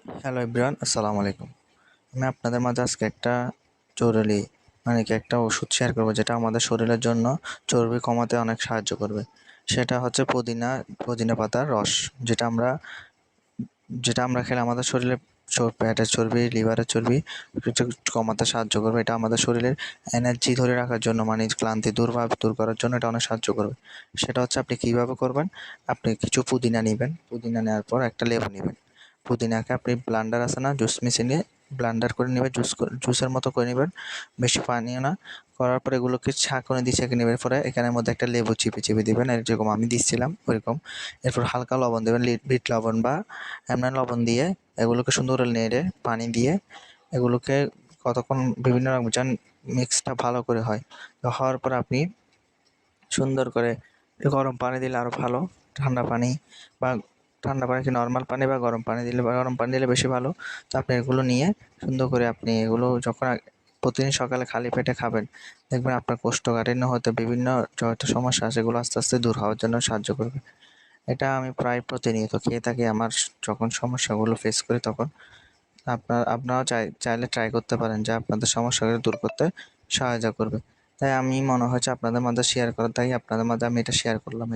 Hello everyone, আসসালামু আলাইকুম। আমি আপনাদের মাঝে আজকে একটা জরুরি কি একটা ওষুধ শেয়ার করবো, যেটা আমাদের শরীরের জন্য চর্বি কমাতে অনেক সাহায্য করবে। সেটা হচ্ছে পুদিনা পাতার রস। যেটা আমরা যেটা আমরা খেলে আমাদের শরীরে পেটের চর্বি, লিভারের চর্বি কিছু কমাতে সাহায্য করবে। এটা আমাদের শরীরের এনার্জি ধরে রাখার জন্য, ক্লান্তি দূর করার জন্য এটা অনেক সাহায্য করবে। সেটা হচ্ছে আপনি কীভাবে করবেন, আপনি কিছু পুদিনা নেবেন। পুদিনা নেওয়ার পর একটা লেবু নেবেন। পুদিনাকে আপনি ব্লান্ডার আছে না, জুস মেশিনে ব্লান্ডার করে নেবেন, জুসের মতো করে নেবেন, বেশি পানিও না। করার পর এগুলোকে ছাঁকনি দিয়ে ছেঁকে নেবের পরে এখানের মধ্যে একটা লেবু চিপে দিবেন, যেরকম আমি দিচ্ছিলাম ওইরকম। এরপর হালকা লবণ দেবেন, বিট লবণ বা এমনি লবণ দিয়ে এগুলোকে সুন্দর করে নেড়ে পানি দিয়ে এগুলোকে কতক্ষণ বিভিন্ন রকম যেন মিক্সটা ভালো করে হয়। তো হওয়ার পর আপনি সুন্দর করে গরম পানি দিলে আরও ভালো। ঠান্ডা পানি বা ঠান্ডা পানি কি নর্মাল পানি বা গরম পানি দিলে বেশি ভালো। তো আপনি এগুলো নিয়ে সুন্দর করে আপনি এগুলো যখন প্রতিদিন সকালে খালি পেটে খাবেন, দেখবেন আপনার কোষ্ঠকাঠিন্য হতে বিভিন্ন যত সমস্যা আছে সেগুলো আস্তে আস্তে দূর হওয়ার জন্য সাহায্য করবে। এটা আমি প্রায় প্রতিনিয়ত খেয়ে থাকি আমার যখন সমস্যাগুলো ফেস করি তখন। আপনারাও চাইলে ট্রাই করতে পারেন, যা আপনাদের সমস্যাগুলো দূর করতে সহায়তা করবে। তাই আমি মনে হচ্ছে আপনাদের মাঝে শেয়ার করা, তাই আপনাদের মাঝে আমি এটা শেয়ার করলাম।